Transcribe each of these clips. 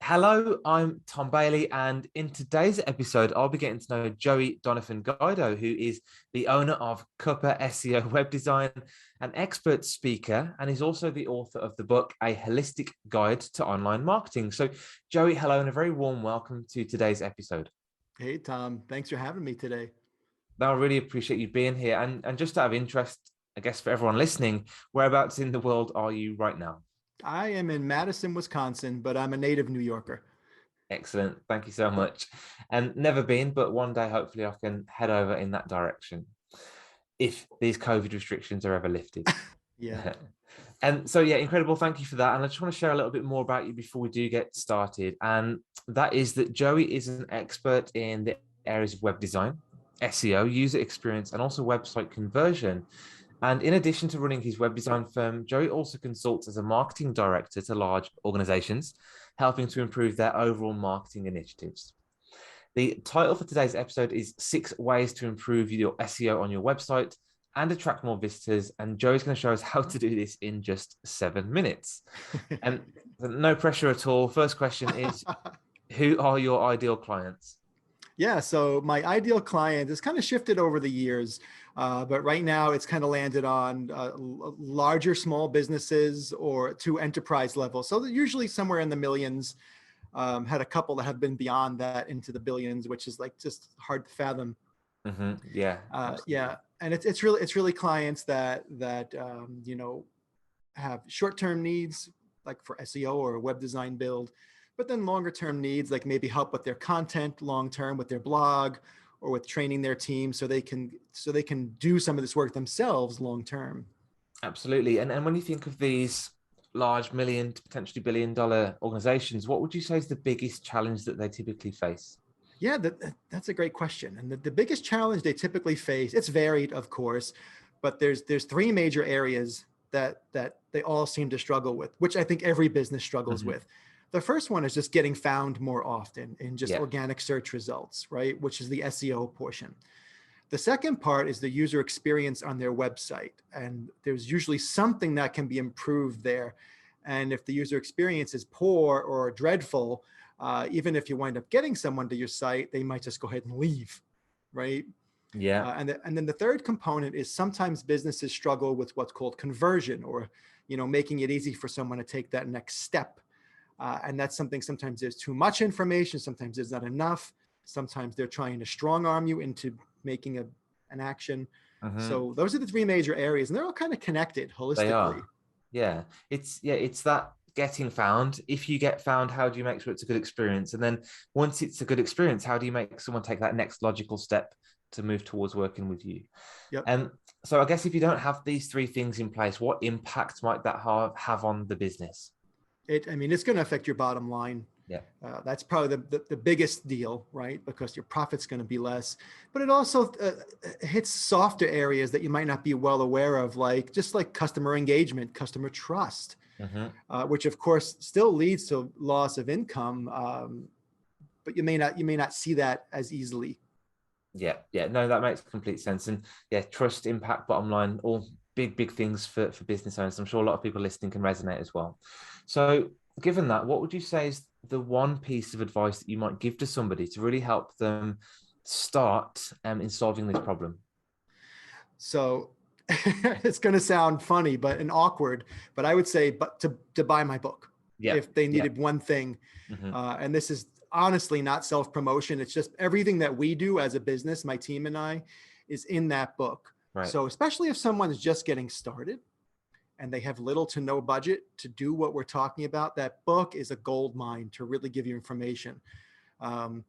Hello, I'm Tom Bailey, and in today's episode, I'll be getting to know Joey Donovan Guido, who is the owner of Cuppa SEO Web Design, an expert speaker, and is also the author of the book, A Holistic Guide to Online Marketing. So, Joey, hello, and a very warm welcome to today's episode. Hey, Tom. Thanks for having me today. Now, I really appreciate you being here. And just out of interest, I guess for everyone listening, whereabouts in the world are you right now? I am in Madison, Wisconsin, but I'm a native New Yorker. Excellent. Thank you so much. And never been, but one day, hopefully, I can head over in that direction if these COVID restrictions are ever lifted. Yeah. And so, yeah, incredible. Thank you for that. And I just want to share a little bit more about you before we do get started. And that is that Joey is an expert in the areas of web design, SEO, user experience, and also website conversion. And in addition to running his web design firm, Joey also consults as a marketing director to large organizations, helping to improve their overall marketing initiatives. The title for today's episode is 6 Ways to Improve Your SEO on Your Website and Attract More Visitors. And Joey's going to show us how to do this in just 7 minutes. And no pressure at all. First question is, who are your ideal clients? Yeah, so my ideal client has kind of shifted over the years, but right now it's kind of landed on larger small businesses or to enterprise level. So they're usually somewhere in the millions. Had a couple that have been beyond that into the billions, which is like just hard to fathom. Mm-hmm. Yeah, yeah, and it's really clients that have short-term needs like for SEO or a web design build, but then longer term needs like maybe help with their content long term with their blog or with training their team so they can do some of this work themselves long term. Absolutely. And when you think of these large million to potentially $1 billion organizations, what would you say is the biggest challenge that they typically face? Yeah, that's a great question. And the biggest challenge they typically face, it's varied, of course, but there's 3 major areas that they all seem to struggle with, which I think every business struggles with. The first one is just getting found more often in just organic search results, right? Which is the SEO portion. The second part is the user experience on their website. And there's usually something that can be improved there. And if the user experience is poor or dreadful, even if you wind up getting someone to your site, they might just go ahead and leave, right? Yeah. And then the third component is sometimes businesses struggle with what's called conversion, or making it easy for someone to take that next step. And that's something, sometimes there's too much information, sometimes there's not enough, sometimes they're trying to strong arm you into making an action. So those are the 3 major areas, and they're all kind of connected holistically. They are. Yeah. It's that getting found. If you get found, how do you make sure it's a good experience? And then once it's a good experience, how do you make someone take that next logical step to move towards working with you? Yep. And so I guess if you don't have these 3 things in place, what impact might that have on the business? It's going to affect your bottom line. Yeah. That's probably the biggest deal, right? Because your profit's going to be less, but it also hits softer areas that you might not be well aware of, like customer engagement, customer trust, which of course still leads to loss of income, but you may not see that as easily. Yeah. No, that makes complete sense. And yeah, trust, impact, bottom line, all big things for business owners. I'm sure a lot of people listening can resonate as well. So given that, what would you say is the one piece of advice that you might give to somebody to really help them start in solving this problem? So it's going to sound funny and awkward, but I would say, to buy my book, if they needed one thing. And this is honestly not self-promotion. It's just everything that we do as a business, my team and I, is in that book. Right. So especially if someone's just getting started and they have little to no budget to do what we're talking about, that book is a gold mine to really give you information. And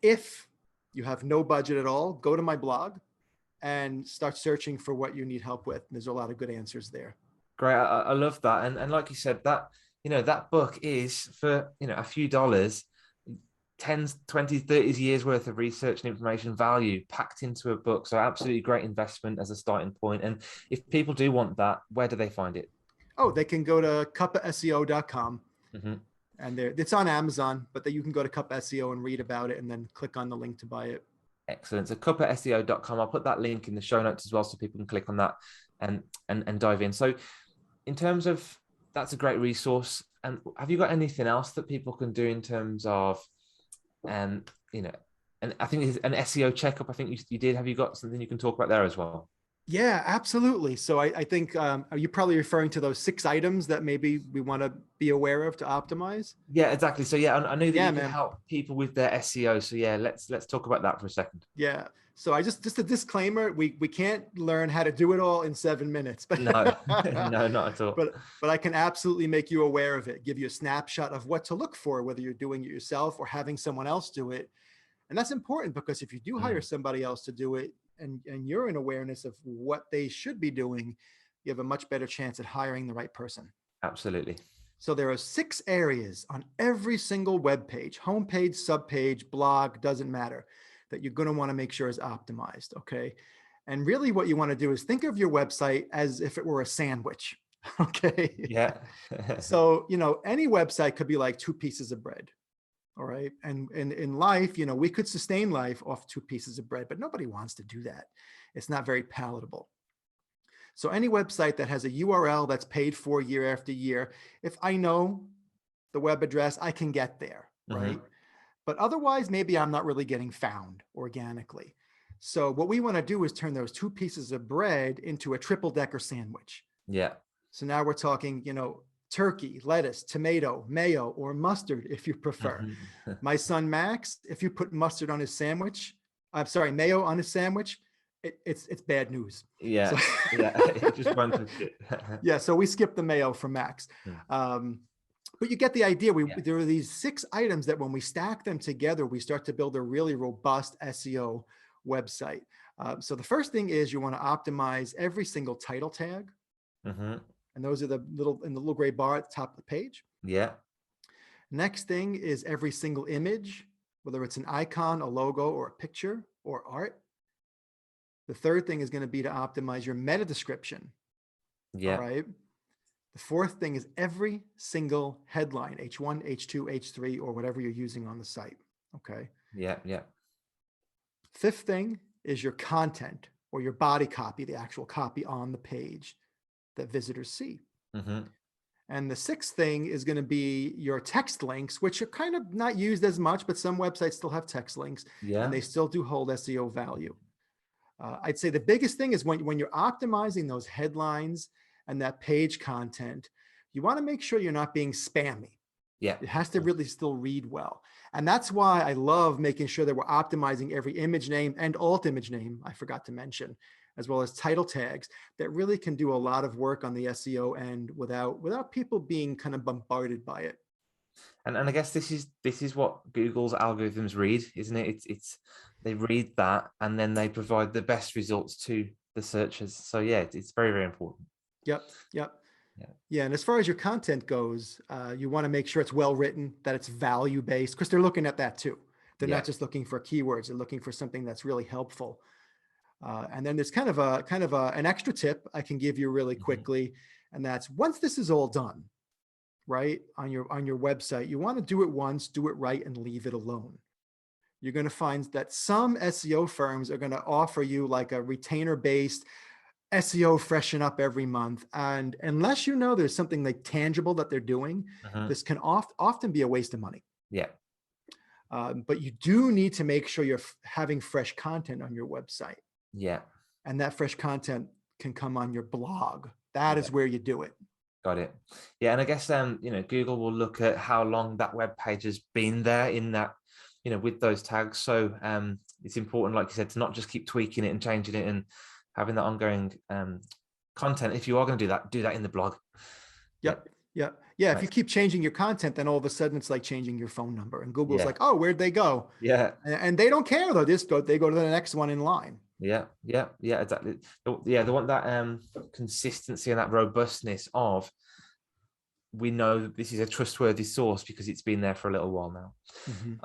if you have no budget at all, go to my blog and start searching for what you need help with. There's a lot of good answers there. Great. I love that. And like you said, that, that book is for, a few dollars, 10, 20, 30 years worth of research and information value packed into a book. So absolutely great investment as a starting point. And if people do want that, where do they find it? Oh, they can go to cuppaseo.com. And it's on Amazon, but you can go to Cuppa SEO and read about it and then click on the link to buy it. Excellent. So cuppaseo.com. I'll put that link in the show notes as well so people can click on that and dive in. So in terms of that's a great resource. And have you got anything else that people can do in terms of, you know, and I think it's an SEO checkup. I think you did. Have you got something you can talk about there as well? Yeah, absolutely. So I think, are you probably referring to those 6 items that maybe we want to be aware of to optimize? Yeah, exactly. So yeah, I knew that Yeah, you could man. help people with their SEO. So yeah, let's talk about that for a second. Yeah. So I just a disclaimer, we can't learn how to do it all in 7 minutes, but No, no, not at all. but I can absolutely make you aware of it, give you a snapshot of what to look for, whether you're doing it yourself or having someone else do it. And that's important because if you do hire somebody else to do it and you're in awareness of what they should be doing, you have a much better chance at hiring the right person. Absolutely. So there are 6 areas on every single web page, homepage, subpage, blog, doesn't matter, that you're going to want to make sure is optimized. Okay. And really what you want to do is think of your website as if it were a sandwich. Okay. Yeah. So, any website could be like 2 pieces of bread. All right. And in life, we could sustain life off 2 pieces of bread, but nobody wants to do that. It's not very palatable. So any website that has a URL that's paid for year after year, if I know the web address, I can get there, right? But otherwise, maybe I'm not really getting found organically. So what we want to do is turn those 2 pieces of bread into a triple-decker sandwich. Yeah. So now we're talking, turkey, lettuce, tomato, mayo, or mustard, if you prefer. My son, Max, if you put mustard on his sandwich, mayo on his sandwich, it's bad news. Yeah. So, Yeah. It just runs with it. Yeah. So we skipped the mayo for Max. But you get the idea. There are these 6 items that when we stack them together, we start to build a really robust SEO website. So the first thing is you want to optimize every single title tag. And those are the little gray bar at the top of the page. Yeah. Next thing is every single image, whether it's an icon, a logo, or a picture or art. The third thing is going to be to optimize your meta description. Yeah. All right. The fourth thing is every single headline, H1, H2, H3, or whatever you're using on the site. Okay. Yeah. Yeah. Fifth thing is your content or your body copy, the actual copy on the page that visitors see. And the 6th thing is going to be your text links, which are kind of not used as much, but some websites still have text links and they still do hold SEO value. I'd say the biggest thing is when you're optimizing those headlines and that page content, you want to make sure you're not being spammy. Yeah. It has to really still read well. And that's why I love making sure that we're optimizing every image name and alt image name, I forgot to mention, as well as title tags that really can do a lot of work on the SEO end without people being kind of bombarded by it. And I guess this is what Google's algorithms read, isn't it? It's they read that and then they provide the best results to the searchers. So yeah, it's very, very important. Yep. Yeah. And as far as your content goes, you want to make sure it's well written, that it's value based, because they're looking at that too. They're not just looking for keywords; they're looking for something that's really helpful. And then there's kind of an extra tip I can give you really quickly, and that's once this is all done, right, on your website, you want to do it once, do it right, and leave it alone. You're going to find that some SEO firms are going to offer you like a retainer-based SEO freshen up every month. And unless there's something like tangible that they're doing, this can often be a waste of money. Yeah. But you do need to make sure you're having fresh content on your website. Yeah. And that fresh content can come on your blog. That is where you do it. Got it. Yeah. And I guess, Google will look at how long that web page has been there in that, with those tags. So it's important, like you said, to not just keep tweaking it and changing it and having that ongoing content. If you are going to do that in the blog. Yep. Yeah. Yeah. If you keep changing your content, then all of a sudden it's like changing your phone number and Google's like, oh, where'd they go? Yeah. And they don't care though. They go to the next one in line. Yeah. Exactly. Yeah. They want that consistency and that robustness of, we know that this is a trustworthy source because it's been there for a little while now.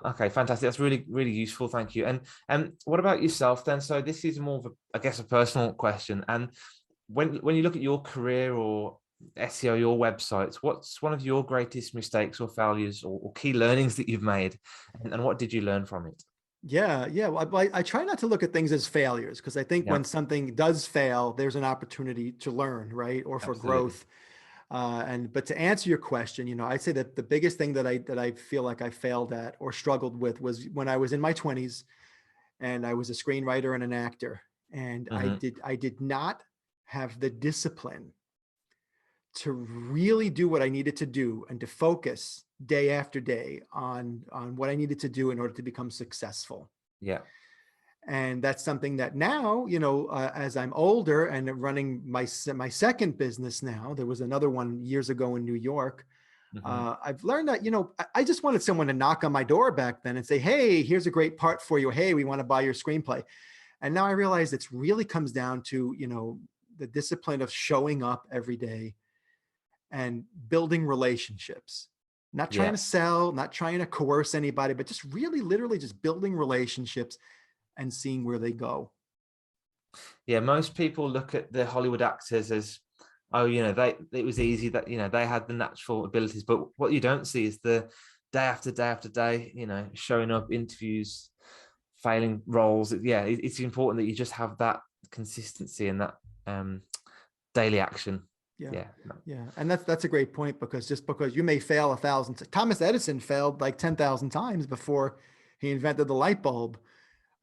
Okay, fantastic. That's really, really useful. Thank you. And what about yourself then? So this is more of a personal question. And when you look at your career or SEO, your websites, what's one of your greatest mistakes or failures or key learnings that you've made? And what did you learn from it? Yeah. Well, I try not to look at things as failures because I think when something does fail, there's an opportunity to learn, right? Or for growth. But to answer your question, you know, I'd say that the biggest thing that I feel like I failed at or struggled with was when I was in my 20s and I was a screenwriter and an actor, and I did not have the discipline to really do what I needed to do and to focus day after day on what I needed to do in order to become successful. Yeah. And that's something that now, you know, as I'm older and running my second business now, there was another one years ago in New York. I've learned that, you know, I just wanted someone to knock on my door back then and say, hey, here's a great part for you. Hey, we want to buy your screenplay. And now I realize it really comes down to, you know, the discipline of showing up every day and building relationships, not trying to sell, not trying to coerce anybody, but just really literally just building relationships and seeing where they go. Yeah, most people look at the Hollywood actors as, oh, you know, it was easy, that, you know, they had the natural abilities. But what you don't see is the day after day after day, you know, showing up, interviews, failing roles. Yeah, it's important that you just have that consistency and that daily action. Yeah. And that's a great point, because just because you may fail 1,000, Thomas Edison failed like 10,000 times before he invented the light bulb.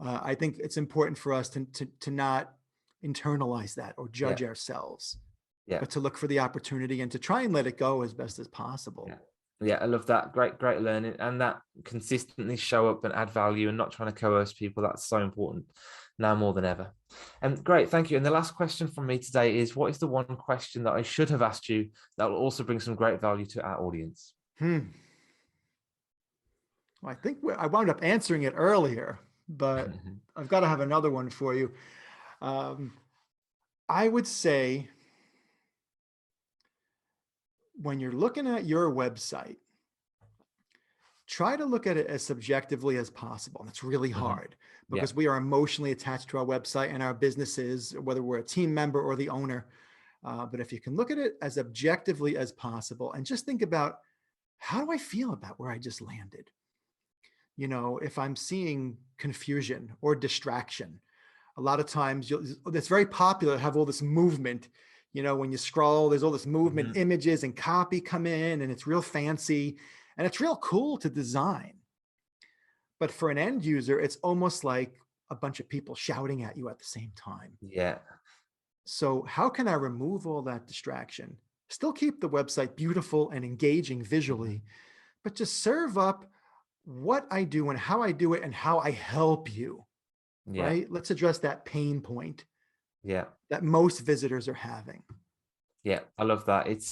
I think it's important for us to not internalize that or judge ourselves, but to look for the opportunity and to try and let it go as best as possible. Yeah, I love that. Great learning, and that consistently show up and add value and not trying to coerce people. That's so important now more than ever. And great, thank you. And the last question from me today is, what is the one question that I should have asked you that will also bring some great value to our audience? Well, I think I wound up answering it earlier, but I've got to have another one for you. I would say, when you're looking at your website, try to look at it as subjectively as possible. And it's really hard because we are emotionally attached to our website and our businesses, whether we're a team member or the owner. But if you can look at it as objectively as possible and just think about, how do I feel about where I just landed? You know, if I'm seeing confusion or distraction, a lot of times it's very popular to have all this movement. You know, when you scroll, there's all this movement, images and copy come in, and it's real fancy and it's real cool to design. But for an end user, it's almost like a bunch of people shouting at you at the same time. Yeah. So how can I remove all that distraction? Still keep the website beautiful and engaging visually, but just serve up what I do and how I do it and how I help you, right? Let's address that pain point that most visitors are having. Yeah, I love that. It's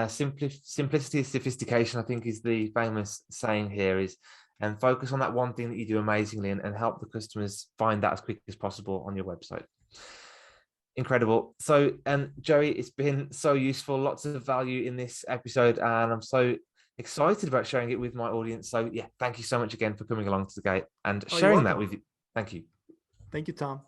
simplicity is sophistication, I think, is the famous saying here, is, and focus on that one thing that you do amazingly and help the customers find that as quick as possible on your website. Incredible. So, Joey, it's been so useful, lots of value in this episode, and I'm so excited about sharing it with my audience. So yeah, thank you so much again for coming along today and sharing that with you. Thank you. Thank you, Tom.